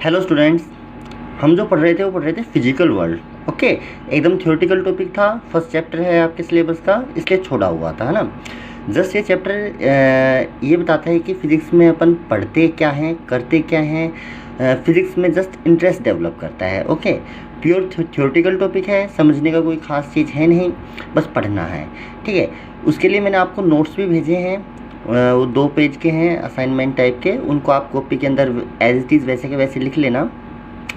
Hello students, हम जो पढ़ रहे थे वो पढ़ रहे थे फिजिकल वर्ल्ड। ओके, एकदम थ्योरेटिकल टॉपिक था। फर्स्ट चैप्टर है आपके सिलेबस का, इसलिए छोड़ा हुआ था, है ना। जस्ट ये चैप्टर ये बताता है कि फिज़िक्स में अपन पढ़ते क्या हैं, करते क्या हैं। फिज़िक्स में जस्ट इंटरेस्ट डेवलप करता है। ओके, प्योर थ्योरेटिकल टॉपिक है, समझने का कोई ख़ास चीज़ है नहीं, बस पढ़ना है। ठीक है, उसके लिए मैंने आपको नोट्स भी भेजे हैं। वो 2 पेज के हैं, असाइनमेंट टाइप के। उनको आप कॉपी के अंदर एज इट इज़ वैसे के वैसे लिख लेना।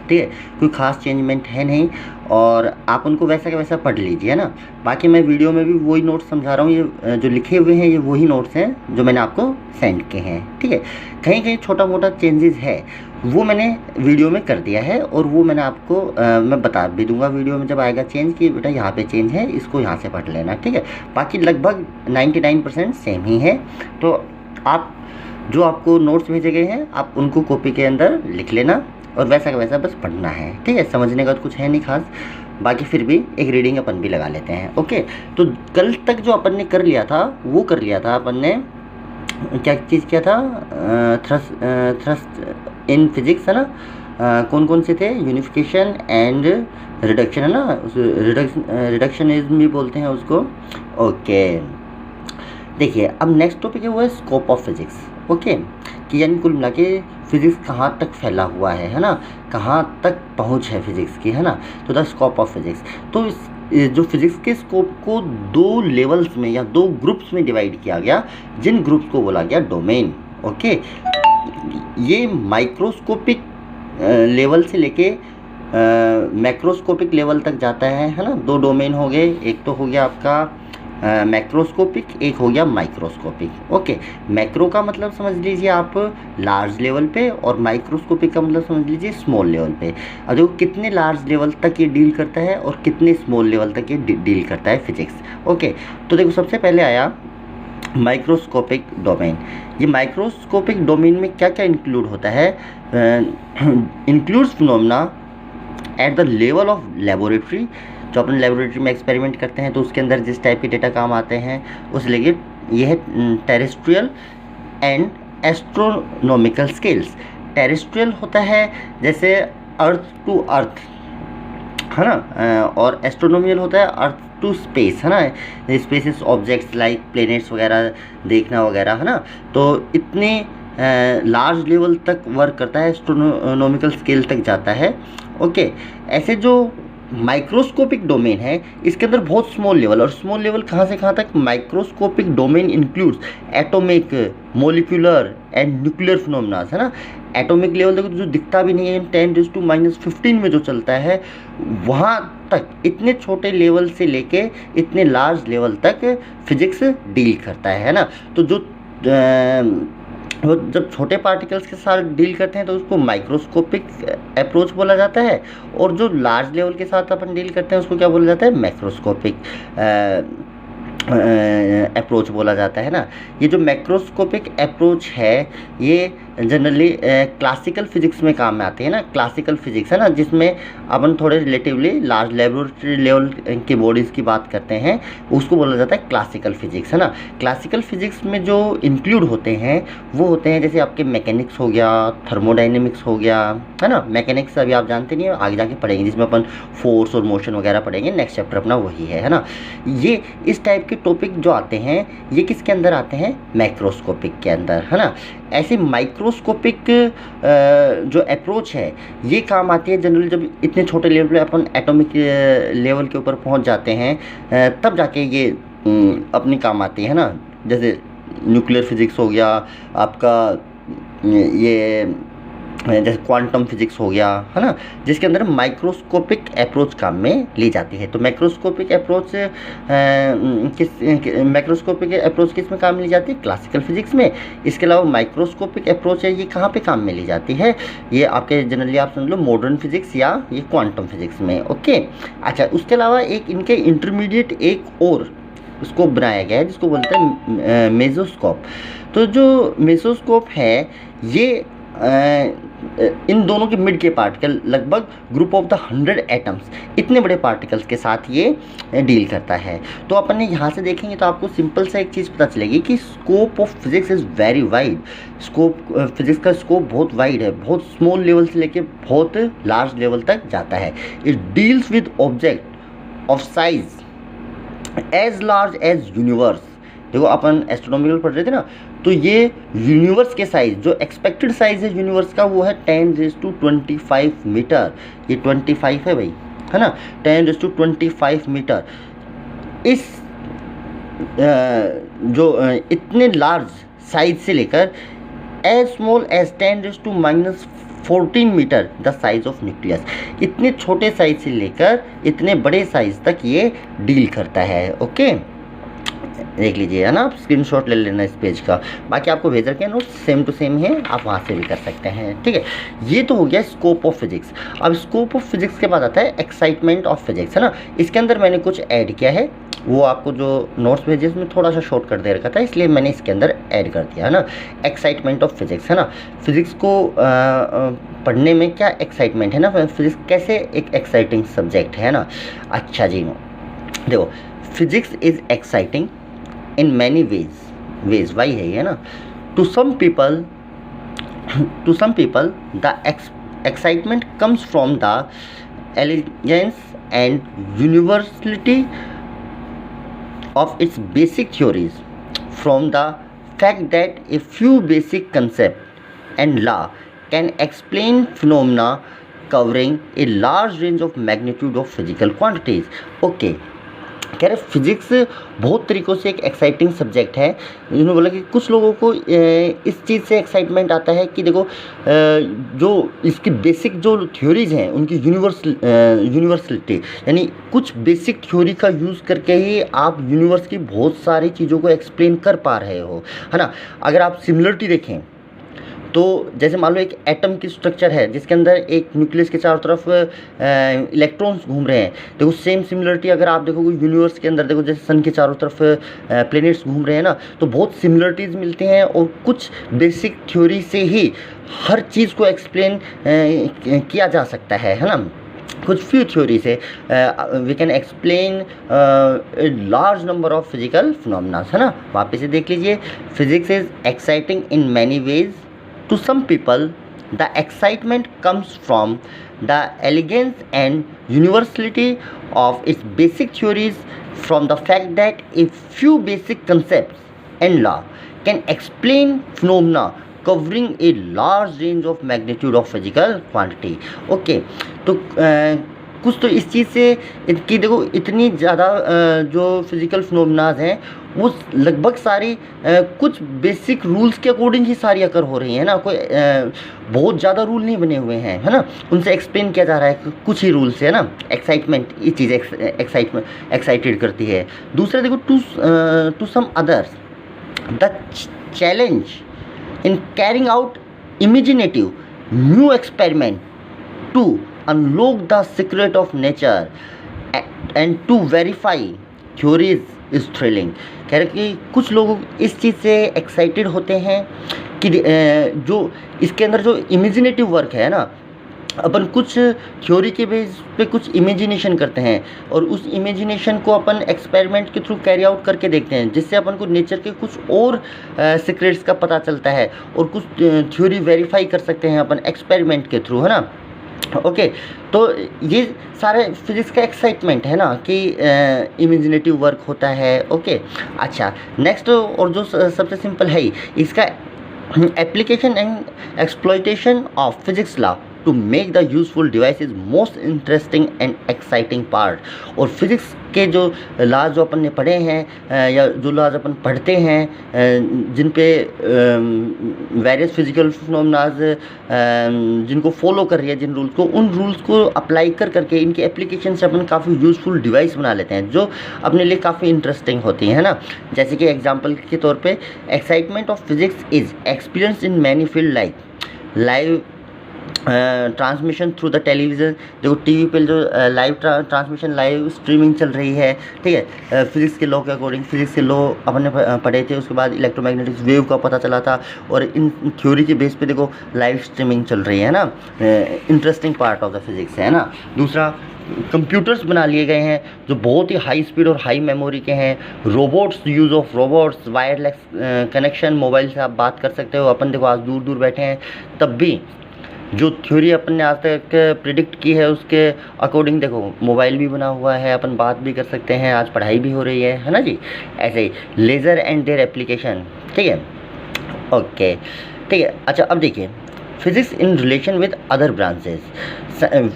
ठीक है, कोई ख़ास चेंजमेंट है नहीं, और आप उनको वैसा का वैसा पढ़ लीजिए, है ना। बाकी मैं वीडियो में भी वही नोट्स समझा रहा हूँ। ये जो लिखे हुए हैं ये वही नोट्स हैं जो मैंने आपको सेंड किए हैं। ठीक है, कहीं कहीं छोटा मोटा चेंजेस है, वो मैंने वीडियो में कर दिया है, और वो मैंने आपको मैं बता भी दूंगा वीडियो में जब आएगा चेंज, कि बेटा यहाँ पे चेंज है, इसको यहाँ से पढ़ लेना। ठीक है, बाकी लगभग 99% सेम ही है। तो आप जो आपको नोट्स भेजे गए हैं आप उनको कॉपी के अंदर लिख लेना, और वैसा का वैसा बस पढ़ना है। ठीक है, समझने का तो कुछ है नहीं खास, बाकी फिर भी एक रीडिंग अपन भी लगा लेते हैं। ओके, तो कल तक जो अपन ने कर लिया था वो कर लिया था अपन ने। क्या चीज़ किया था? थ्रस्ट इन फिजिक्स, है ना। कौन कौन से थे? यूनिफिकेशन एंड रिडक्शन, है ना। रिडक्शनिज्म भी बोलते हैं उसको। ओके, देखिए अब नेक्स्ट टॉपिक है वो है स्कोप ऑफ फिजिक्स। ओके, कि यानी कुल मिला के फिज़िक्स कहाँ तक फैला हुआ है ना, कहाँ तक पहुँच है फिज़िक्स की, है ना। तो द स्कोप ऑफ फिज़िक्स, तो इस जो फिज़िक्स के स्कोप को 2 लेवल्स में या 2 ग्रुप्स में डिवाइड किया गया, जिन ग्रुप्स को बोला गया डोमेन। ओके, ये माइक्रोस्कोपिक लेवल से लेके मैक्रोस्कोपिक लेवल तक जाता है ना। 2 डोमेन हो गए, एक तो हो गया आपका मैक्रोस्कोपिक, एक हो गया माइक्रोस्कोपिक। ओके, मैक्रो का मतलब समझ लीजिए आप लार्ज लेवल पे, और माइक्रोस्कोपिक का मतलब समझ लीजिए स्मॉल लेवल पे। अब देखो कितने लार्ज लेवल तक ये डील करता है और कितने स्मॉल लेवल तक ये डील करता है फिजिक्स। ओके, तो देखो सबसे पहले आया माइक्रोस्कोपिक डोमेन। ये माइक्रोस्कोपिक डोमेन में क्या क्या इंक्लूड होता है? Includes phenomena at the level of laboratory. जो अपन लेबोरेटरी में एक्सपेरिमेंट करते हैं तो उसके अंदर जिस टाइप के डेटा काम आते हैं उस लेके ये है terrestrial and astronomical scales. Terrestrial होता है जैसे अर्थ टू अर्थ, है ना, और एस्ट्रोनॉमिकल होता है अर्थ टू स्पेस, है ना। स्पेसिस ऑब्जेक्ट्स लाइक प्लैनेट्स वगैरह देखना वगैरह, है ना। तो इतने लार्ज लेवल तक वर्क करता है, एस्ट्रोनॉमिकल स्केल तक जाता है। ओके, ऐसे जो माइक्रोस्कोपिक डोमेन है इसके अंदर बहुत स्मॉल लेवल, और स्मॉल लेवल कहाँ से कहाँ तक? Microscopic domain includes atomic, molecular and nuclear phenomena, है ना। एटॉमिक लेवल देखो जो दिखता भी नहीं है, 10⁻⁻15 में जो चलता है, वहाँ तक इतने छोटे लेवल से लेके इतने लार्ज लेवल तक फिजिक्स डील करता है ना। तो जो वो जब छोटे पार्टिकल्स के साथ डील करते हैं तो उसको माइक्रोस्कोपिक अप्रोच बोला जाता है, और जो लार्ज लेवल के साथ अपन डील करते हैं उसको क्या बोला जाता है? मैक्रोस्कोपिक अप्रोच बोला जाता है ना। ये जो मैक्रोस्कोपिक अप्रोच है ये जनरली क्लासिकल फिजिक्स में काम में आते हैं ना। क्लासिकल फिजिक्स, है ना, जिसमें अपन थोड़े रिलेटिवली लार्ज लेबोरेटरी लेवल की बॉडीज़ की बात करते हैं, उसको बोला जाता है क्लासिकल फिजिक्स, है ना। क्लासिकल फिजिक्स में जो इंक्लूड होते हैं वो होते हैं जैसे आपके मैकेनिक्स हो गया, थर्मोडाइनेमिक्स हो गया, है ना। मैकेनिक्स अभी आप जानते नहीं, आगे जाके पढ़ेंगे, जिसमें अपन फोर्स और मोशन वगैरह पढ़ेंगे। नेक्स्ट चैप्टर अपना वही है ना। ये इस टाइप के टॉपिक जो आते हैं ये किसके अंदर आते हैं? मैक्रोस्कोपिक के अंदर, है ना। ऐसे माइक्रोस्कोपिक जो अप्रोच है ये काम आती है जनरली जब इतने छोटे लेवल पे अपन एटॉमिक लेवल के ऊपर पहुंच जाते हैं, तब जाके ये अपनी काम आती है ना। जैसे न्यूक्लियर फिजिक्स हो गया आपका, ये जैसे क्वांटम फिजिक्स हो गया, है ना, जिसके अंदर माइक्रोस्कोपिक अप्रोच काम में ली जाती है। तो मैक्रोस्कोपिक अप्रोच किस में काम में ली जाती है? क्लासिकल फिजिक्स में। इसके अलावा माइक्रोस्कोपिक अप्रोच है ये कहाँ पे काम में ली जाती है? ये आपके जनरली आप समझ लो मॉडर्न फिजिक्स या ये क्वांटम फिजिक्स में। ओके, अच्छा, उसके अलावा एक इनके इंटरमीडिएट एक और उसको बनाया गया है जिसको बोलते हैं मेसोस्कोप। तो जो मेसोस्कोप है ये इन दोनों के मिड के पार्टिकल लगभग ग्रुप ऑफ द 100 एटम्स, इतने बड़े पार्टिकल्स के साथ ये डील करता है। तो अपन ने यहाँ से देखेंगे तो आपको सिंपल सा एक चीज़ पता चलेगी कि scope of physics is very wide. Physics का स्कोप बहुत वाइड है, बहुत स्मॉल लेवल से लेके बहुत लार्ज लेवल तक जाता है। It deals with object of size as large as universe. देखो अपन एस्ट्रोनॉमिकल पढ़ रहे थे ना, तो ये यूनिवर्स के साइज, जो एक्सपेक्टेड साइज है यूनिवर्स का वो है 10⁻25 मीटर। ये 25 है भाई, है ना, 10⁻25 मीटर। इस जो इतने लार्ज साइज से लेकर as small as 10⁻⁻14 metre the size of nucleus, इतने छोटे साइज से लेकर इतने बड़े साइज तक ये डील करता है। ओके, देख लीजिए, है ना, आप स्क्रीनशॉट ले लेना इस पेज का। बाकी आपको भेज रखे हैं नोट्स, सेम टू सेम है, आप वहाँ से भी कर सकते हैं। ठीक है, ये तो हो गया स्कोप ऑफ फिजिक्स। अब स्कोप ऑफ फिजिक्स के बाद आता है एक्साइटमेंट ऑफ फिजिक्स, है ना। इसके अंदर मैंने कुछ ऐड किया है, वो आपको जो नोट्स भेजे उसमें थोड़ा सा शॉर्ट कर दे रखा था, इसलिए मैंने इसके अंदर ऐड कर दिया, है ना। एक्साइटमेंट ऑफ फिजिक्स, है ना, फिजिक्स को पढ़ने में क्या एक्साइटमेंट है ना, फिजिक्स कैसे एक एक्साइटिंग सब्जेक्ट है ना। अच्छा जी, देखो, physics is exciting in many ways why है ये ना। to some people the excitement comes from the elegance and universality of its basic theories, from the fact that a few basic concepts and law can explain phenomena covering a large range of magnitude of physical quantities। okay, कह रहे physics बहुत तरीक़ों से एक exciting subject है। इन्होंने बोला कि कुछ लोगों को इस चीज़ से एक्साइटमेंट आता है कि देखो जो इसकी बेसिक जो थ्योरीज हैं उनकी यूनिवर्सलिटी, यानी कुछ बेसिक थ्योरी का यूज़ करके ही आप यूनिवर्स की बहुत सारी चीज़ों को एक्सप्लेन कर पा रहे हो, है ना। अगर आप सिमिलरिटी देखें तो जैसे मान लो एक एटम की स्ट्रक्चर है जिसके अंदर एक न्यूक्लियस के चारों तरफ इलेक्ट्रॉन्स घूम रहे हैं, देखो सेम सिमिलरिटी अगर आप देखोगे यूनिवर्स के अंदर, देखो जैसे सन के चारों तरफ प्लैनेट्स घूम रहे हैं ना, तो बहुत सिमिलरिटीज़ मिलती हैं और कुछ बेसिक थ्योरी से ही हर चीज़ को एक्सप्लेन किया जा सकता है ना। कुछ फ्यू थ्योरी से we can explain large number of physical phenomena, है ना। वापस से देख लीजिए, physics is exciting in many ways. To some people, the excitement comes from the elegance and universality of its basic theories, from the fact that a few basic concepts and law can explain phenomena covering a large range of magnitude of physical quantity। okay, तो कुछ तो इस चीज़ से कि देखो इतनी ज़्यादा जो फिज़िकल फिनोमेनाज हैं वो लगभग सारी कुछ बेसिक रूल्स के अकॉर्डिंग ही सारी अकर हो रही हैं ना, कोई बहुत ज़्यादा रूल नहीं बने हुए हैं, है ना। उनसे एक्सप्लेन किया जा रहा है कुछ ही रूल से, है ना। एक्साइटमेंट ये चीज़ एक्साइटेड करती है। दूसरा देखो, to some others the challenge in carrying out imaginative new experiment to unlock the secret of nature and to verify theories is thrilling। कह रहे कि कुछ लोग इस चीज़ से एक्साइटेड होते हैं कि जो इसके अंदर जो इमेजिनेटिव वर्क है ना, अपन कुछ थ्योरी के बेस पे कुछ इमेजिनेशन करते हैं और उस इमेजिनेशन को अपन एक्सपेरिमेंट के थ्रू कैरी आउट करके देखते हैं, जिससे अपन को नेचर के कुछ और सीक्रेट्स का पता चलता है और कुछ थ्योरी वेरीफाई कर सकते हैं अपन एक्सपेरिमेंट के थ्रू, है ना। ओके, तो ये सारे फिजिक्स का एक्साइटमेंट है ना कि इमेजिनेटिव वर्क होता है। ओके, अच्छा, नेक्स्ट और जो सबसे सिंपल है इसका application and exploitation of physics law to make the useful devices most interesting and exciting part. और फिजिक्स के जो लॉज जो अपन ने पढ़े हैं या जो लॉज अपन पढ़ते हैं जिन पे वेरियस फिजिकल फिनोमेनाज जिनको फॉलो कर रही है, जिन रूल्स को, उन रूल्स को अप्लाई कर करके इनके एप्लीकेशन से अपन काफ़ी यूजफुल डिवाइस बना लेते हैं जो अपने लिए काफ़ी इंटरेस्टिंग होती है ना। जैसे कि एग्जांपल के तौर पे excitement of physics is experience in many field like transmission through the television, देखो टीवी पे जो लाइव ट्रांसमिशन लाइव स्ट्रीमिंग चल रही है, ठीक है। फिज़िक्स के लॉ के अकॉर्डिंग, फिज़िक्स के लॉ अपन ने पढ़े थे, उसके बाद इलेक्ट्रोमैग्नेटिक वेव का पता चला था, और इन थ्योरी के बेस पे देखो लाइव स्ट्रीमिंग चल रही है ना। Interesting part of the physics है ना। दूसरा, कंप्यूटर्स बना लिए गए हैं जो बहुत ही हाई स्पीड और हाई मेमोरी के हैं। Robots, use of robots, wireless connection, mobile से आप बात कर सकते हो। अपन देखो आज दूर दूर बैठे हैं, तब भी जो थ्योरी अपन ने आज तक प्रिडिक्ट की है उसके अकॉर्डिंग देखो मोबाइल भी बना हुआ है, अपन बात भी कर सकते हैं, आज पढ़ाई भी हो रही है ना जी। ऐसे ही लेज़र एंड देयर एप्लीकेशन, ठीक है, ओके, ठीक है। अच्छा, अब देखिए physics in relation with other branches.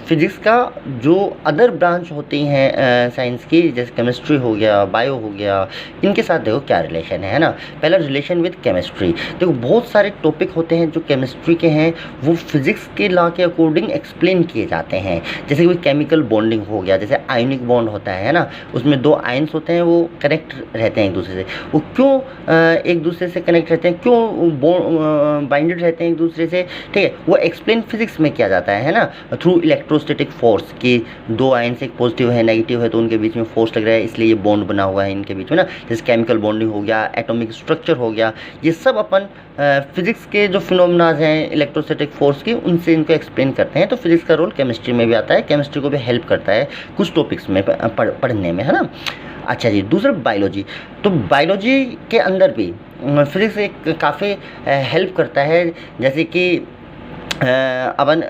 Physics का जो अदर ब्रांच होती हैं साइंस की, जैसे केमिस्ट्री हो गया, बायो हो गया, इनके साथ देखो क्या रिलेशन है ना। पहला रिलेशन विद केमिस्ट्री, देखो बहुत सारे टॉपिक होते हैं जो केमिस्ट्री के हैं, वो फिज़िक्स के लॉ के अकॉर्डिंग एक्सप्लेन किए जाते हैं। जैसे कोई केमिकल बॉन्डिंग हो गया, जैसे आयनिक बॉन्ड होता है ना, उसमें दो आयन्स होते हैं, वो कनेक्ट रहते हैं एक दूसरे से। वो क्यों एक दूसरे से कनेक्ट रहते हैं, क्यों बाइंडेड रहते हैं एक दूसरे से, ठीक है, वो एक्सप्लेन फिज़िक्स में किया जाता है ना, थ्रू इलेक्ट्रोस्टैटिक फोर्स की। दो आयन्स, एक पॉजिटिव है नेगेटिव है, तो उनके बीच में फोर्स लग रहा है, इसलिए ये बॉन्ड बना हुआ है इनके बीच में ना। जैसे केमिकल बॉन्डिंग हो गया, एटॉमिक स्ट्रक्चर हो गया, ये सब अपन फिज़िक्स के जो फिनोमेनाज हैं इलेक्ट्रोस्टैटिक फोर्स की, उनसे इनको एक्सप्लेन करते हैं। तो फिज़िक्स का रोल केमिस्ट्री में भी आता है, केमिस्ट्री को भी हेल्प करता है कुछ टॉपिक्स में पढ़ने में, है ना। अच्छा जी, दूसरा बायोलॉजी। तो बायोलॉजी के अंदर भी फिज़िक्स एक काफ़ी हेल्प करता है। जैसे कि अपन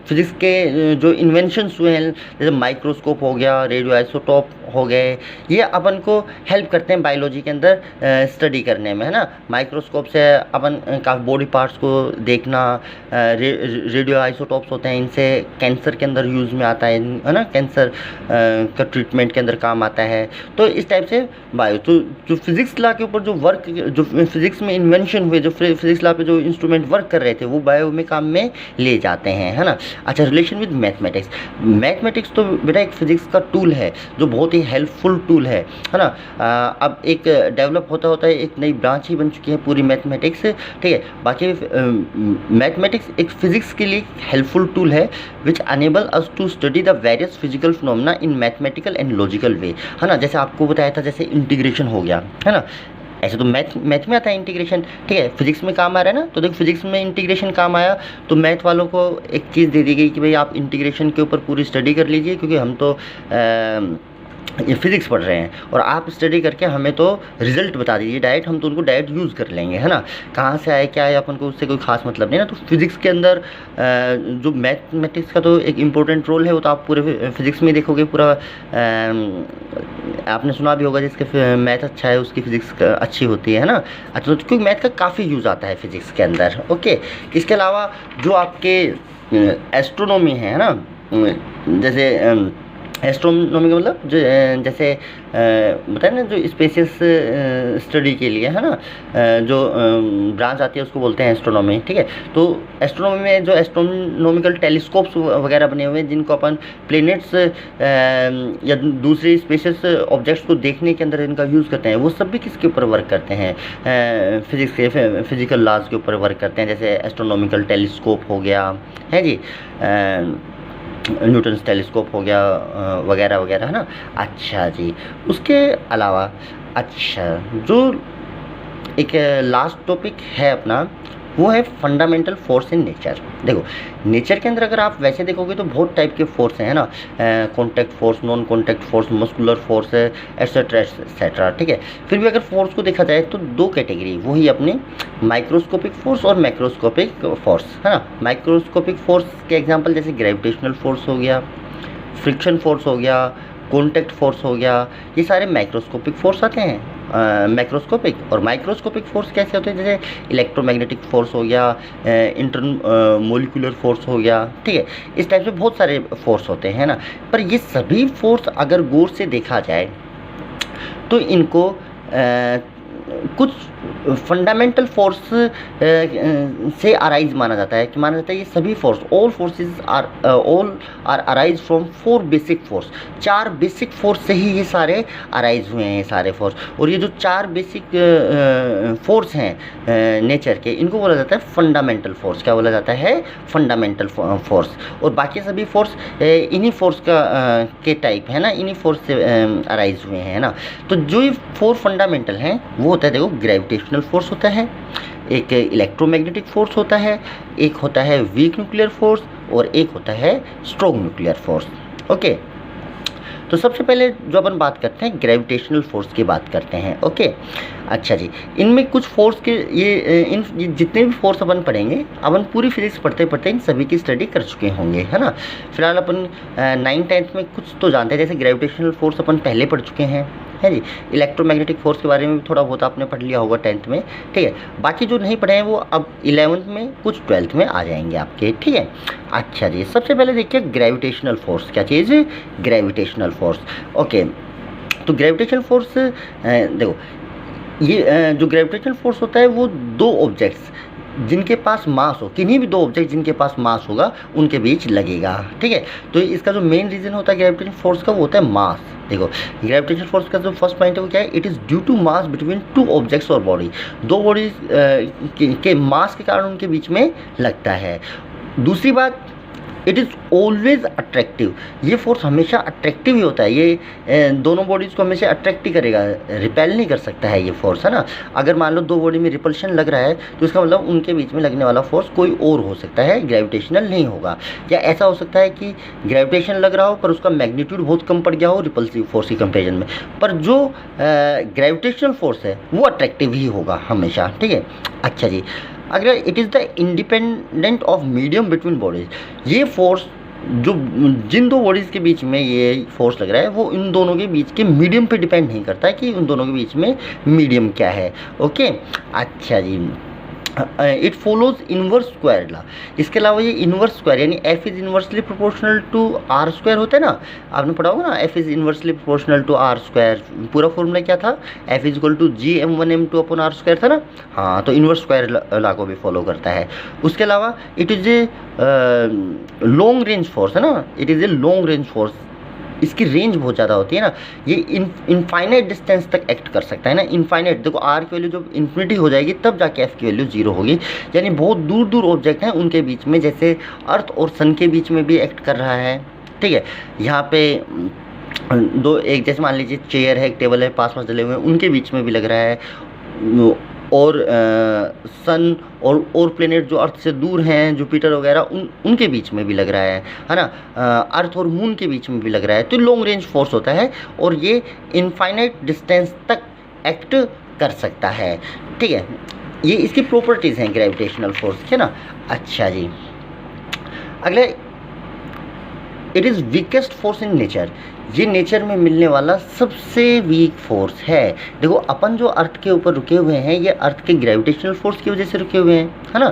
फिज़िक्स के जो इन्वेंशंस हुए हैं, जैसे माइक्रोस्कोप हो गया, रेडियो आइसोटोप हो गए, ये अपन को हेल्प करते हैं बायोलॉजी के अंदर स्टडी करने में, है ना। माइक्रोस्कोप से अपन काफ़ी बॉडी पार्ट्स को देखना, रेडियो आइसोटोप्स होते हैं, इनसे कैंसर के अंदर यूज़ में आता है ना, कैंसर का ट्रीटमेंट के अंदर काम आता है। तो इस टाइप से बायो, तो जो फिज़िक्स लॉ के ऊपर जो वर्क, जो फिज़िक्स में इन्वेंशन हुए, जो फिज़िक्स लॉ पे जो इंस्ट्रूमेंट वर्क कर रहे थे, वो बायो में काम में ले जाते हैं, है ना। अच्छा, रिलेशन विद मैथमेटिक्स। मैथमेटिक्स तो बेटा एक फिज़िक्स का टूल है जो बहुत ही हेल्पफुल टूल है ना। अब एक डेवलप होता होता है, एक नई ब्रांच ही बन चुकी है पूरी मैथमेटिक्स, ठीक है। बाकी मैथमेटिक्स एक फिज़िक्स के लिए हेल्पफुल टूल है which enable us to study the various physical phenomena in mathematical and logical way, है ना। जैसे आपको बताया था, जैसे इंटीग्रेशन हो गया, है ना, ऐसे तो मैथ में आता है इंटीग्रेशन, ठीक है, फिजिक्स में काम आ रहा है ना। तो देखो फिजिक्स में इंटीग्रेशन काम आया, तो मैथ वालों को एक चीज़ दे दी गई कि भाई आप इंटीग्रेशन के ऊपर पूरी स्टडी कर लीजिए, क्योंकि हम तो ये फिज़िक्स पढ़ रहे हैं, और आप स्टडी करके हमें तो रिजल्ट बता दीजिए डायरेक्ट, हम तो उनको डायरेक्ट यूज़ कर लेंगे, है ना। कहाँ से आए क्या है अपन को उससे कोई खास मतलब नहीं ना। तो फिज़िक्स के अंदर जो मैथमेटिक्स का तो एक इम्पोर्टेंट रोल है, वो तो आप पूरे फिज़िक्स में देखोगे। पूरा आपने सुना भी होगा जिसके मैथ अच्छा है उसकी फिज़िक्स अच्छी होती है ना। अच्छा, तो क्योंकि मैथ का काफ़ी यूज़ आता है फिज़िक्स के अंदर, ओके। इसके अलावा जो आपके एस्ट्रोनॉमी है ना, जैसे एस्ट्रोनॉमी का मतलब जो जैसे बताए ना, जो स्पेसेस स्टडी के लिए, है ना, जो ब्रांच आती है उसको बोलते हैं एस्ट्रोनॉमी, ठीक है। तो एस्ट्रोनॉमी में जो एस्ट्रोनॉमिकल टेलीस्कोप्स वगैरह बने हुए हैं, जिनको अपन प्लैनेट्स या दूसरे स्पेसेस ऑब्जेक्ट्स को देखने के अंदर इनका यूज़ करते हैं, वो सब भी किसके ऊपर वर्क करते हैं, फिज़िक्स के फिजिकल लॉज के ऊपर वर्क करते हैं। जैसे एस्ट्रोनॉमिकल टेलीस्कोप हो गया, है जी, न्यूटन्स टेलीस्कोप हो गया, वगैरह वगैरह, है ना। अच्छा जी, उसके अलावा अच्छा जो एक लास्ट टॉपिक है अपना, वो है फंडामेंटल फोर्स इन नेचर। देखो नेचर के अंदर अगर आप वैसे देखोगे तो बहुत टाइप के फोर्स हैं, है ना। Contact force, non contact force, muscular force, etcetera etcetera, ठीक है। फिर भी अगर फोर्स को देखा जाए तो दो कैटेगरी, वही अपनी माइक्रोस्कोपिक फोर्स और मैक्रोस्कोपिक फोर्स, है ना। माइक्रोस्कोपिक फोर्स के एग्जाम्पल जैसे ग्रेविटेशनल फोर्स हो गया, फ्रिक्शन फोर्स हो गया, कॉन्टैक्ट फोर्स हो गया, ये सारे माइक्रोस्कोपिक फोर्स आते हैं। मैक्रोस्कोपिक और माइक्रोस्कोपिक फोर्स कैसे होते हैं, जैसे इलेक्ट्रोमैग्नेटिक फोर्स हो गया, इंटरमोलिकुलर फोर्स हो गया, ठीक है। इस टाइप से बहुत सारे फोर्स होते हैं ना। पर ये सभी फोर्स अगर गौर से देखा जाए तो इनको कुछ फंडामेंटल फोर्स से अराइज माना जाता है, कि माना जाता है ये सभी force, all forces are arise from 4 basic force, 4 basic force से ही ये सारे अराइज हुए हैं, सारे फोर्स। और ये जो 4 बेसिक फोर्स हैं नेचर के, इनको बोला जाता है फंडामेंटल फोर्स। क्या बोला जाता है? Fundamental force. और बाकी सभी फोर्स इन्हीं फोर्स के टाइप है ना, इन्हीं फोर्स से अराइज हुए हैं ना। तो जो ये 4 फंडामेंटल हैं वो होता है, देखो, ग्रेविटेशनल फोर्स होता है, एक इलेक्ट्रोमैग्नेटिक फोर्स होता है, एक होता है वीक न्यूक्लियर फोर्स, और एक होता है स्ट्रॉन्ग न्यूक्लियर फोर्स। ओके, तो सबसे पहले जो अपन बात करते हैं ग्रेविटेशनल फोर्स की बात करते हैं। ओके, अच्छा जी, इनमें कुछ फोर्स के ये जितने भी फोर्स अपन पढ़ेंगे, अपन पूरी फिजिक्स पढ़ते पढ़ते इन सभी की स्टडी कर चुके होंगे, है ना। फिलहाल अपन 9th-10th में कुछ तो जानते हैं, जैसे ग्रेविटेशनल फोर्स अपन पहले पढ़ चुके हैं, है जी। इलेक्ट्रोमैग्नेटिक फोर्स के बारे में भी थोड़ा बहुत आपने पढ़ लिया होगा 10th में, ठीक है। बाकी जो नहीं पढ़े हैं वो अब 11th में, कुछ 12th में आ जाएंगे आपके, ठीक है। अच्छा जी, सबसे पहले देखिए ग्रेविटेशनल फोर्स क्या चीज़ है। Gravitational force, okay. तो ग्रेविटेशनल फोर्स देखो, ये जो ग्रेविटेशनल फोर्स होता है वो 2 ऑब्जेक्ट्स जिनके पास मास हो, किन्हीं भी 2 ऑब्जेक्ट जिनके पास मास होगा उनके बीच लगेगा, ठीक है। तो इसका जो मेन रीज़न होता है ग्रेविटेशनल फोर्स का, वो होता है मास। देखो, ग्रेविटेशनल फोर्स का जो फर्स्ट पॉइंट है वो क्या है? It is due to mass between 2 objects और बॉडी। 2 बॉडीज के मास के कारण उनके बीच में लगता है। दूसरी बात, इट इज़ ऑलवेज अट्रैक्टिव। ये फोर्स हमेशा अट्रैक्टिव ही होता है, ये दोनों बॉडीज़ को हमेशा अट्रैक्ट ही करेगा, रिपेल नहीं कर सकता है ये फोर्स, है ना। अगर मान लो 2 बॉडी में रिपल्शन लग रहा है तो इसका मतलब उनके बीच में लगने वाला फोर्स कोई और हो सकता है, ग्रेविटेशनल नहीं होगा। या ऐसा हो सकता है कि ग्रेविटेशन लग रहा हो पर उसका मैग्नीट्यूड बहुत कम पड़ गया हो रिपल्सिव फोर्स की कंपेरिजन में, पर जो ग्रेविटेशनल फोर्स है वो अट्रैक्टिव ही होगा हमेशा, ठीक है। अच्छा जी, अगर it is the independent of medium between bodies, ये फोर्स जो जिन 2 बॉडीज़ के बीच में ये फोर्स लग रहा है वो इन दोनों के बीच के मीडियम पे डिपेंड नहीं करता है कि उन दोनों के बीच में मीडियम क्या है। ओके, अच्छा जी, it follows inverse square law. इसके अलावा ये इनवर्स स्क्वायर यानी F is inversely proportional to r square होता है ना, आपने पढ़ा होगा ना, F is inversely proportional to r square. पूरा फॉर्मूला क्या था? F is equal to GM1M2 upon r square था ना। हाँ, तो इनवर्स स्क्वायर लॉ को भी फॉलो करता है। उसके अलावा it is a long range force, है ना, it is a long range force. इसकी रेंज बहुत ज़्यादा होती है ना, ये इनफाइनाइट डिस्टेंस तक एक्ट कर सकता है ना। इनफाइनाइट, देखो आर की वैल्यू जब इन्फिनिटी हो जाएगी तब जाके एफ की वैल्यू 0 होगी, यानी बहुत दूर दूर ऑब्जेक्ट हैं उनके बीच में, जैसे अर्थ और सन के बीच में भी एक्ट कर रहा है, ठीक है। यहाँ पे 2 एक जैसे मान लीजिए चेयर है, एक टेबल है, पास पास डले हुए हैं, उनके बीच में भी लग रहा है। और सन और प्लेनेट जो अर्थ से दूर हैं, जुपिटर वगैरह, उनके बीच में भी लग रहा है ना। अर्थ और मून के बीच में भी लग रहा है। तो लॉन्ग रेंज फोर्स होता है और ये इनफाइनाइट डिस्टेंस तक एक्ट कर सकता है, ठीक है। ये इसकी प्रॉपर्टीज़ हैं ग्रेविटेशनल फोर्स के ना। अच्छा जी, अगले, it is weakest force in nature. ये नेचर में मिलने वाला सबसे वीक फोर्स है। देखो, अपन जो अर्थ के ऊपर रुके हुए हैं ये अर्थ के ग्रेविटेशनल फोर्स की वजह से रुके हुए हैं, है ना,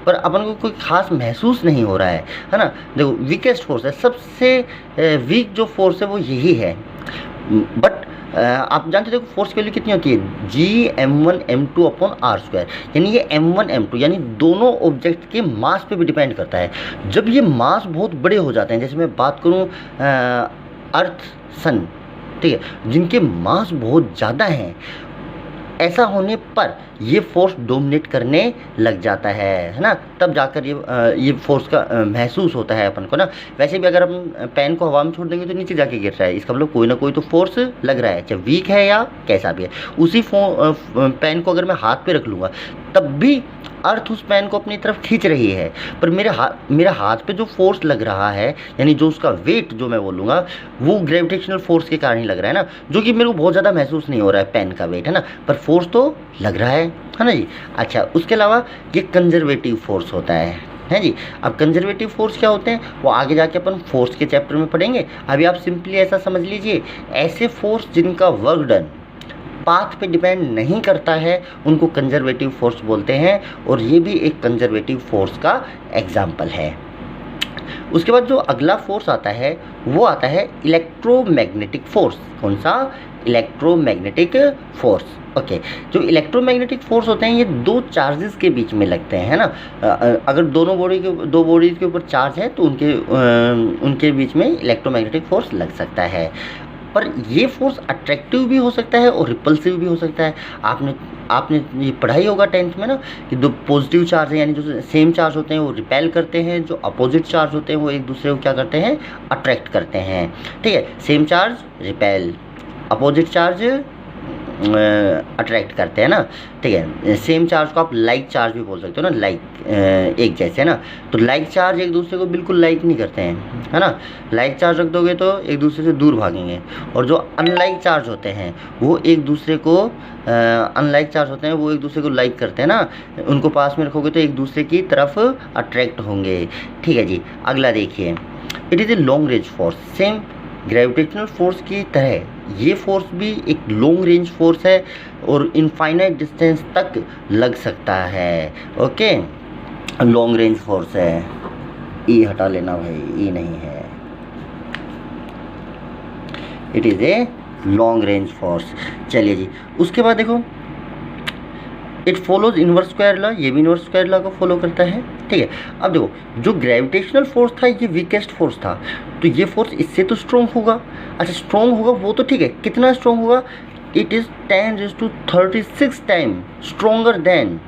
पर अपन को कोई खास महसूस नहीं हो रहा है ना। देखो, वीकेस्ट फोर्स है, सबसे वीक जो फोर्स है वो यही है। बट आप जानते हो, देखो फोर्स की वैल्यू कितनी होती है? GM1M2 अपॉन आर स्क्वायर, यानी ये M1M2 यानी दोनों ऑब्जेक्ट के मास पे भी डिपेंड करता है। जब ये मास बहुत बड़े हो जाते हैं, जैसे मैं बात करूँ अर्थ, सन, ठीक है, जिनके मास बहुत ज़्यादा हैं, ऐसा होने पर ये फोर्स डोमिनेट करने लग जाता है ना, तब जाकर ये फोर्स का महसूस होता है अपन को ना। वैसे भी अगर अपन पेन को हवा में छोड़ देंगे तो नीचे जाके गिर रहा है, इसका मतलब कोई ना कोई तो फोर्स लग रहा है, चाहे वीक है या कैसा भी है। उसी पेन को अगर मैं हाथ पे रख लूँगा तब भी अर्थ उस पेन को अपनी तरफ खींच रही है, पर मेरे हाथ पे जो फोर्स लग रहा है, यानी जो उसका वेट जो मैं बोलूँगा, वो ग्रेविटेशनल फोर्स के कारण ही लग रहा है ना, जो कि मेरे को बहुत ज़्यादा महसूस नहीं हो रहा है पेन का वेट, है ना, पर फोर्स तो लग रहा है ना जी। अच्छा, उसके अलावा ये कंजर्वेटिव फोर्स होता है जी। अब कंजर्वेटिव फोर्स क्या होते हैं वो आगे जाके अपन फोर्स के चैप्टर में पढ़ेंगे। अभी आप सिंपली ऐसा समझ लीजिए, ऐसे फोर्स जिनका वर्क डन पाथ पे डिपेंड नहीं करता है उनको कंजर्वेटिव फोर्स बोलते हैं, और ये भी एक कंजर्वेटिव फोर्स का एग्जाम्पल है। उसके बाद जो अगला फोर्स आता है वो आता है इलेक्ट्रोमैग्नेटिक फोर्स। कौन सा? Electromagnetic force. ओके, जो इलेक्ट्रोमैग्नेटिक फोर्स होते हैं ये दो चार्जेस के बीच में लगते हैं, है ना। अगर दो बॉडीज के ऊपर चार्ज है तो उनके बीच में इलेक्ट्रोमैग्नेटिक फोर्स लग सकता है। पर ये फोर्स अट्रैक्टिव भी हो सकता है और रिपल्सिव भी हो सकता है। आपने ये पढ़ाई होगा 10th में ना, कि दो पॉजिटिव चार्ज है यानी जो सेम चार्ज होते हैं वो रिपेल करते हैं, जो अपोजिट चार्ज होते हैं वो एक दूसरे को क्या करते हैं? अट्रैक्ट करते हैं। ठीक है, same charge repel, opposite charge attract करते हैं ना। ठीक है, सेम चार्ज को आप लाइक चार्ज भी बोल सकते हो ना, लाइक एक जैसे ना। तो लाइक चार्ज एक दूसरे को बिल्कुल लाइक नहीं करते हैं, है ना। लाइक चार्ज रख दोगे तो एक दूसरे से दूर भागेंगे। और जो अनलाइक चार्ज होते हैं वो एक दूसरे को लाइक करते हैं ना। उनको पास में रखोगे तो एक दूसरे की तरफ अट्रैक्ट होंगे। ठीक है जी, अगला देखिए, it is a long range force. Same gravitational force की तरह ये फोर्स भी एक लॉन्ग रेंज फोर्स है और इनफाइनाइट डिस्टेंस तक लग सकता है। ओके, लॉन्ग रेंज फोर्स है। ई हटा लेना भाई, ई नहीं है। It is a long range force. चलिए जी, उसके बाद देखो, it follows inverse square law. ये भी इनवर्स स्क्वायर लॉ को फॉलो करता है। ठीक है, अब देखो, जो ग्रेविटेशनल फोर्स था ये वीकेस्ट फोर्स था, तो ये फोर्स इससे तो स्ट्रॉन्ग होगा। अच्छा, स्ट्रॉन्ग होगा वो तो ठीक है, कितना स्ट्रॉन्ग होगा? It is 10⁻36 time stronger than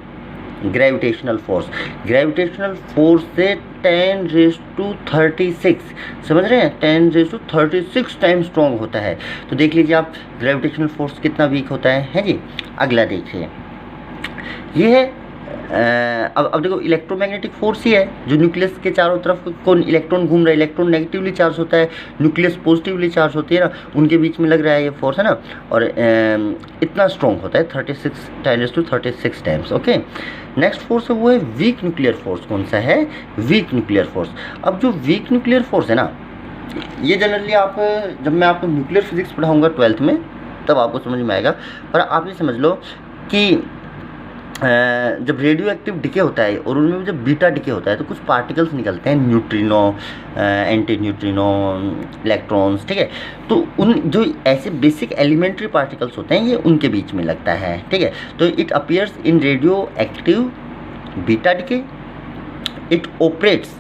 gravitational force. Gravitational force से 10⁻36, समझ रहे हैं, 10⁻36 टाइम स्ट्रॉन्ग होता है। तो देख लीजिए आप ग्रेविटेशनल फोर्स कितना वीक होता है जी। अगला देखिए, ये है अब देखो, इलेक्ट्रोमैग्नेटिक फोर्स ही है जो न्यूक्लियस के चारों तरफ कौन इलेक्ट्रॉन घूम रहा है। इलेक्ट्रॉन नेगेटिवली चार्ज होता है, न्यूक्लियस पॉजिटिवली चार्ज होती है ना, उनके बीच में लग रहा है ये फोर्स, है ना। और इतना स्ट्रॉन्ग होता है 10⁻36 टाइम्स। ओके, नेक्स्ट फोर्स है वो है वीक न्यूक्लियर फोर्स। कौन सा है? Weak nuclear force. अब जो वीक न्यूक्लियर फोर्स है ना, ये जनरली आप, जब मैं आपको न्यूक्लियर फिजिक्स पढ़ाऊँगा 12th में तब आपको समझ में आएगा। पर आप ये समझ लो कि जब रेडियो एक्टिव डिके होता है और उनमें जब बीटा डिके होता है तो कुछ पार्टिकल्स निकलते हैं, न्यूट्रिनो, एंटी न्यूट्रिनो, इलेक्ट्रॉन्स। ठीक है, तो उन जो ऐसे बेसिक एलिमेंट्री पार्टिकल्स होते हैं ये उनके बीच में लगता है। ठीक है, तो it appears in radio active beta decay. It operates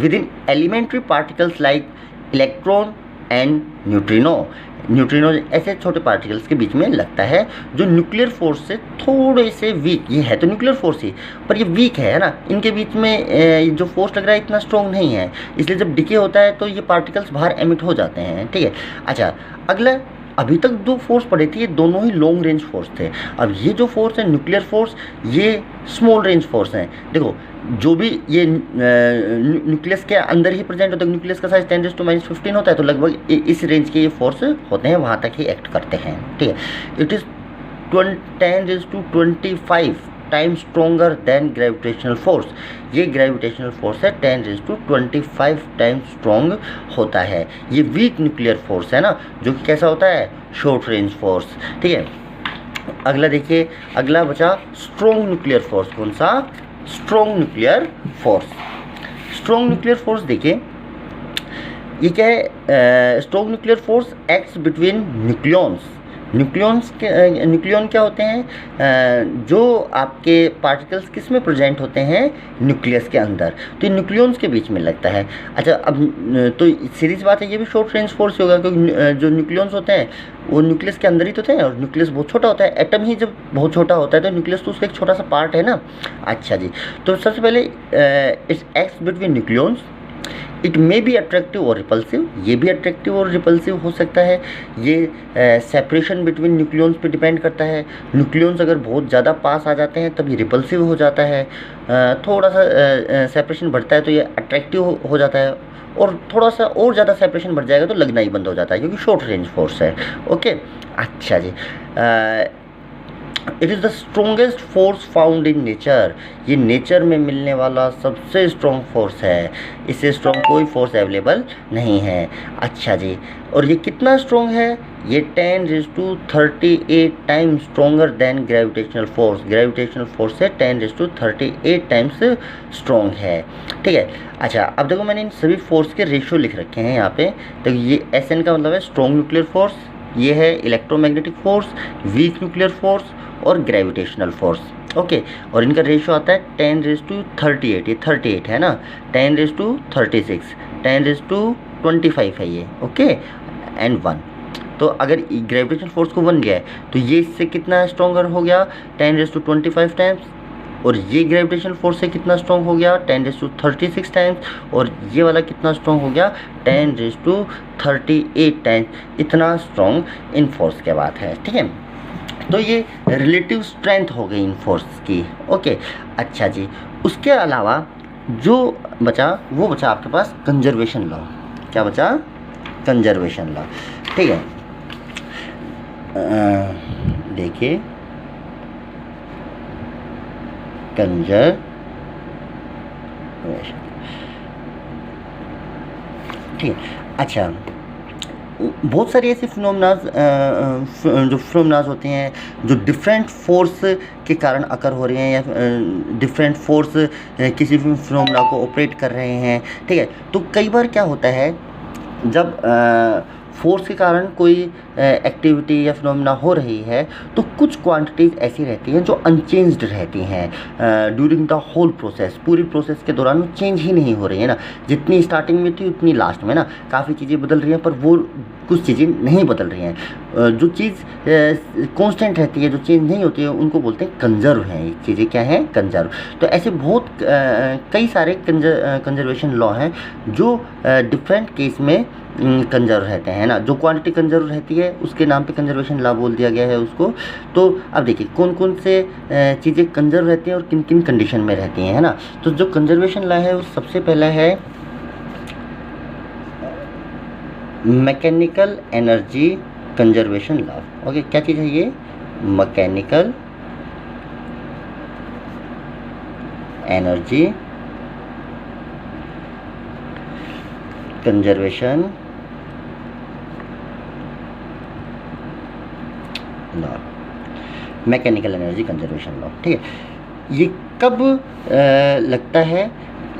with in elementary particles like electron and neutrino. Neutrino ऐसे छोटे पार्टिकल्स के बीच में लगता है जो न्यूक्लियर फोर्स से थोड़े से वीक, ये है तो न्यूक्लियर फोर्स ही पर ये वीक है ना। इनके बीच में जो फोर्स लग रहा है इतना स्ट्रॉन्ग नहीं है, इसलिए जब डिके होता है तो ये पार्टिकल्स बाहर एमिट हो जाते हैं। ठीक है, अच्छा, अगला, अभी तक दो फोर्स पढ़े थे ये दोनों ही लॉन्ग रेंज फोर्स थे। अब ये जो फोर्स है न्यूक्लियर फोर्स, ये स्मॉल रेंज फोर्स हैं। देखो, जो भी ये न्यूक्लियस के अंदर ही प्रेजेंट होता है, न्यूक्लियस का साइज 10⁻15 होता है, तो लगभग इस रेंज के ये फोर्स होते हैं, वहाँ तक ही एक्ट करते हैं। ठीक है, it is 10⁻25 time stronger then gravitational force. ये ग्रेविटेशनल फोर्स है 10⁻25 टाइम स्ट्रॉन्ग होता है। ये वीक न्यूक्लियर फोर्स है ना, जो कि कैसा होता है? Short range force. ठीक है, अगला देखिए, अगला बचा स्ट्रॉन्ग न्यूक्लियर फोर्स। कौन सा? Strong nuclear force. Strong nuclear force देखिए, ये क्या है? Strong nuclear force acts between nucleons. Nucleon क्या होते हैं? जो आपके पार्टिकल्स किस में प्रेजेंट होते हैं? न्यूक्लियस के अंदर, तो ये न्यूक्लियॉन्स के बीच में लगता है। अच्छा, अब तो सीरीज बात है, ये भी शॉर्ट रेंज फोर्स होगा, क्योंकि जो न्यूक्लियॉन्स होते हैं वो न्यूक्लियस के अंदर ही तो थे और न्यूक्लियस बहुत छोटा होता है। एटम ही जब बहुत छोटा होता है तो न्यूक्लियस तो उसका एक छोटा सा पार्ट है ना। अच्छा जी, तो सबसे पहले it's acts between nucleons. It may be attractive और रिपल्सिव। ये भी अट्रैक्टिव और रिपल्सिव हो सकता है। ये सेपरेशन बिटवीन न्यूक्लियॉन्स पे डिपेंड करता है। न्यूक्लियॉन्स अगर बहुत ज़्यादा पास आ जाते हैं तब ये रिपल्सिव हो जाता है। थोड़ा सा सेपरेशन बढ़ता है तो ये अट्रैक्टिव हो जाता है, और थोड़ा सा और ज़्यादा सेपरेशन बढ़ जाएगा तो लगना ही बंद हो जाता है, क्योंकि शॉर्ट रेंज फोर्स है। ओके, अच्छा जी, it is the strongest force found in nature, ये नेचर में मिलने वाला सबसे स्ट्रॉन्ग फोर्स है, इससे स्ट्रॉन्ग कोई फोर्स अवेलेबल नहीं है। अच्छा जी, और ये कितना स्ट्रॉन्ग है, ये 10⁻38 times stronger then gravitational force, gravitational force से 10⁻38 टाइम्स स्ट्रॉन्ग है। ठीक है, अच्छा अब देखो मैंने इन सभी फोर्स के रेशियो लिख रखे हैं यहाँ पे। तो ये SN का मतलब है स्ट्रॉन्ग न्यूक्लियर फोर्स, ये है electromagnetic force, weak nuclear force और ग्रेविटेशनल फोर्स। ओके, और इनका रेशियो आता है 10⁻38, ये 38 है ना, 10⁻36, 10⁻25 है ये। Okay, and 1। तो अगर ग्रेविटेशनल फोर्स को 1 लिया है तो ये इससे कितना स्ट्रॉन्गर हो गया, 10⁻25 टाइम्स, और ये ग्रेविटेशनल फोर्स से कितना स्ट्रॉन्ग हो गया, 10⁻36 टाइम्स, और ये वाला कितना स्ट्रॉन्ग हो गया, 10⁻38 टाइम्स। इतना स्ट्रॉन्ग इन फोर्स के बात है। ठीक है, तो ये रिलेटिव स्ट्रेंथ हो गई इन फोर्स की। ओके, अच्छा जी, उसके अलावा जो बचा वो बचा आपके पास कंजर्वेशन लॉ। क्या बचा, कंजर्वेशन लॉ। ठीक है, देखिए कंजर्वेशन, ठीक है। अच्छा, बहुत सारी ऐसी फिनोमेनाज जो फिनोमेनाज होते हैं जो डिफरेंट फोर्स के कारण अकर हो रहे हैं, या डिफरेंट फोर्स किसी भी फिनोमेना को ऑपरेट कर रहे हैं। ठीक है, तो कई बार क्या होता है, जब फोर्स के कारण कोई एक्टिविटी या फिनोमेना हो रही है तो कुछ क्वांटिटीज़ ऐसी रहती हैं जो अनचेंज्ड रहती हैं ड्यूरिंग द होल प्रोसेस, पूरी प्रोसेस के दौरान वो चेंज ही नहीं हो रही है ना, जितनी स्टार्टिंग में थी उतनी लास्ट में ना, काफ़ी चीज़ें बदल रही हैं पर वो कुछ चीज़ें नहीं बदल रही हैं। जो चीज़ कांस्टेंट रहती है, जो चेंज नहीं होती है, उनको बोलते हैं कंजर्व हैं। ये चीज़ें क्या हैं, कंजर्व। तो ऐसे बहुत कई सारे कंजर्वेशन लॉ हैं जो डिफरेंट केस में कंजर्व रहते हैं ना। जो क्वांटिटी कंजर्व रहती है उसके नाम पे कंजर्वेशन लॉ बोल दिया गया है उसको। तो अब देखिए कौन कौन से चीज़ें कंजर्व रहती हैं और किन किन कंडीशन में रहती हैं, है ना। तो जो कंजर्वेशन लॉ है वो सबसे पहला है mechanical energy conservation law. Okay, क्या चीज़ है ये, mechanical energy conservation law, mechanical energy conservation law. ठीक है, ये कब लगता है,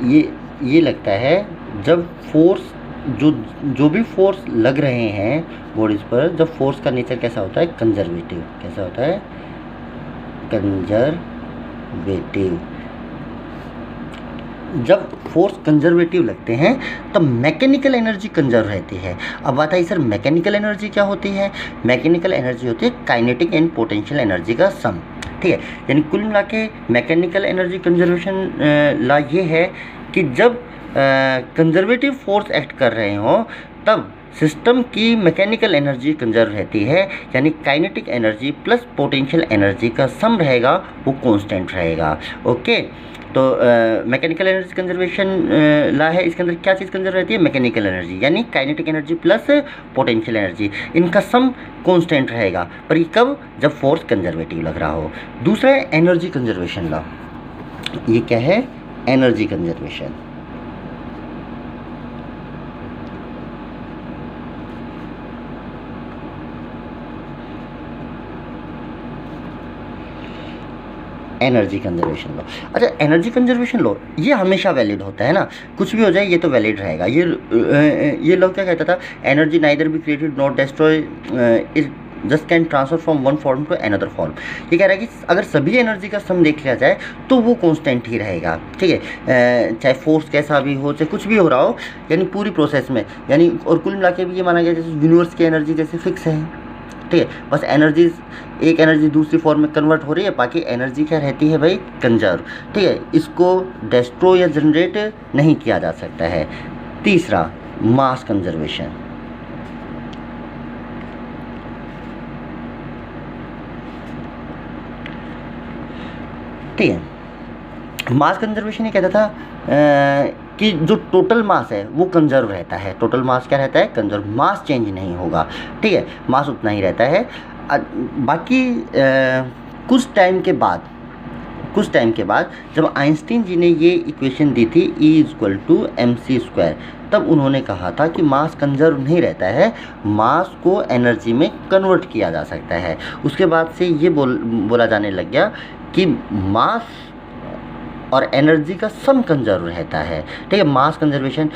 ये लगता है जब फोर्स जो भी फोर्स लग रहे हैं बॉडीज़ पर, जब फोर्स का नेचर कैसा होता है, कंजर्वेटिव। कैसा होता है, कंजर्वेटिव। जब फोर्स कंजर्वेटिव लगते हैं तब मैकेनिकल एनर्जी कंजर्व रहती है। अब बात आई सर मैकेनिकल एनर्जी क्या होती है। मैकेनिकल एनर्जी होती है काइनेटिक एंड पोटेंशियल एनर्जी का सम। ठीक है, यानी कुल मिला के मैकेनिकल एनर्जी कंजर्वेशन लॉ ये है कि जब कंजर्वेटिव फोर्स एक्ट कर रहे हों तब सिस्टम की मैकेनिकल एनर्जी कंजर्व रहती है, यानी kinetic energy plus potential energy का सम रहेगा वो कांस्टेंट रहेगा। ओके, तो मैकेनिकल एनर्जी कंजर्वेशन लॉ है, इसके अंदर क्या चीज़ कंजर्व रहती है, मैकेनिकल एनर्जी, यानी kinetic energy plus potential energy, इनका सम कांस्टेंट रहेगा। पर ये कब, जब फोर्स कंजर्वेटिव लग रहा हो। दूसरा है एनर्जी कंजर्वेशन लॉ। ये क्या है, energy conservation. Energy conservation law. अच्छा, एनर्जी कंजर्वेशन लॉ ये हमेशा वैलिड होता है ना, कुछ भी हो जाए ये तो वैलिड रहेगा। ये लॉ क्या कहता था, energy neither be created not destroy, it just can transfer from one form to another form. ये कह रहा है कि अगर सभी एनर्जी का सम देख लिया जाए तो वो कांस्टेंट ही रहेगा। ठीक है, चाहे फोर्स कैसा भी हो, चाहे कुछ भी हो रहा हो, यानी पूरी प्रोसेस में, यानी और कुल मिला के भी ये माना गया जैसे यूनिवर्स की एनर्जी जैसे फिक्स है। ठीक है, बस एनर्जी, एक एनर्जी दूसरी फॉर्म में कन्वर्ट हो रही है, बाकी एनर्जी क्या रहती है भाई, कंजर्व। ठीक है, इसको डिस्ट्रॉय या जनरेट नहीं किया जा सकता है। तीसरा मास कंजर्वेशन। ठीक है, मास कंजर्वेशन ये कहता था कि जो टोटल मास है वो कंजर्व रहता है। टोटल मास क्या रहता है, कंजर्व, मास चेंज नहीं होगा। ठीक है, मास उतना ही रहता है। बाकी कुछ टाइम के बाद जब आइंस्टीन जी ने ये इक्वेशन दी थी E=mc², तब उन्होंने कहा था कि मास कंजर्व नहीं रहता है, मास को एनर्जी में कन्वर्ट किया जा सकता है। उसके बाद से ये बोला जाने लग गया कि मास और एनर्जी का सम कंजर्व रहता है। ठीक है, मास कंजर्वेशन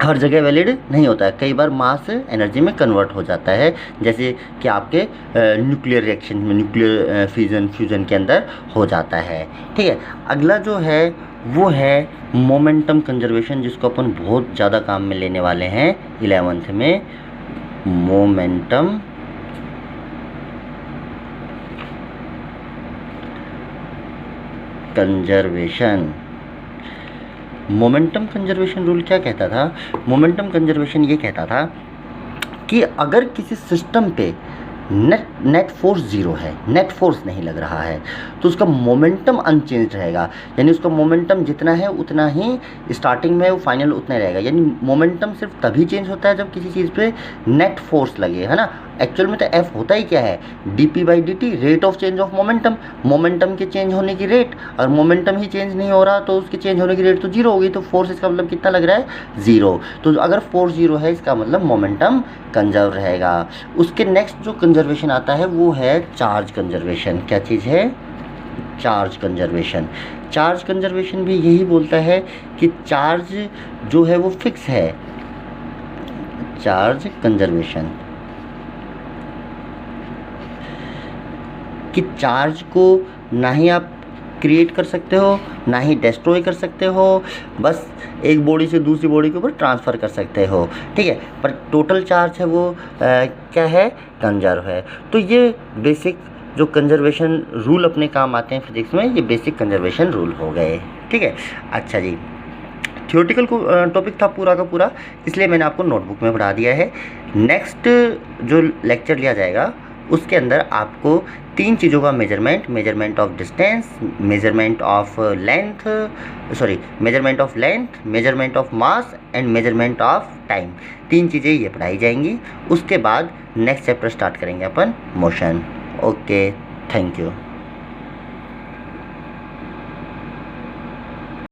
हर जगह वैलिड नहीं होता है, कई बार मास एनर्जी में कन्वर्ट हो जाता है, जैसे कि आपके न्यूक्लियर रिएक्शन में, न्यूक्लियर फ्यूजन के अंदर हो जाता है। ठीक है, अगला जो है वो है मोमेंटम कंजर्वेशन, जिसको अपन बहुत ज़्यादा काम में लेने वाले हैं 11th में। Momentum conservation. Momentum conservation rule क्या कहता था? मोमेंटम कंजर्वेशन ये कहता था कि अगर किसी सिस्टम पे नेट फोर्स ज़ीरो है, नेट फोर्स नहीं लग रहा है, तो उसका मोमेंटम अनचेंज रहेगा। यानी उसका मोमेंटम जितना है उतना ही स्टार्टिंग में, वो फाइनल उतना ही रहेगा। यानी मोमेंटम सिर्फ तभी चेंज होता है जब किसी चीज़ पे नेट फोर्स लगे, है ना। एक्चुअल में तो एफ होता ही क्या है? dp/dt, rate of change of momentum. Momentum के चेंज होने की रेट, और मोमेंटम ही चेंज नहीं हो रहा तो उसके चेंज होने की रेट तो जीरो होगी, तो फोर्स इसका मतलब कितना लग रहा है? ज़ीरो। तो अगर फोर्स ज़ीरो है, इसका मतलब मोमेंटम कंजर्व रहेगा। उसके नेक्स्ट जो कंजर्वेशन आता है वो है चार्ज कंजर्वेशन। क्या चीज़ है? Charge conservation. चार्ज कंजर्वेशन भी यही बोलता है कि चार्ज जो है वो फिक्स है। चार्ज कंजर्वेशन कि चार्ज को ना ही आप क्रिएट कर सकते हो, ना ही डिस्ट्रॉय कर सकते हो, बस एक बॉडी से दूसरी बॉडी के ऊपर ट्रांसफ़र कर सकते हो। ठीक है, पर टोटल चार्ज है वो क्या है? कंजर्व है। तो ये बेसिक जो कंजर्वेशन रूल अपने काम आते हैं फिजिक्स में, ये बेसिक कंजर्वेशन रूल हो गए। ठीक है, अच्छा जी, थ्योरेटिकल टॉपिक था पूरा का पूरा, इसलिए मैंने आपको नोटबुक में पढ़ा दिया है। मेजरमेंट जो लेक्चर लिया जाएगा उसके अंदर आपको 3 चीज़ों का measurement of distance, measurement of length, measurement of mass and measurement of time, 3 चीज़ें ये पढ़ाई जाएंगी। उसके बाद नेक्स्ट चैप्टर स्टार्ट करेंगे अपन मोशन। Okay, thank you.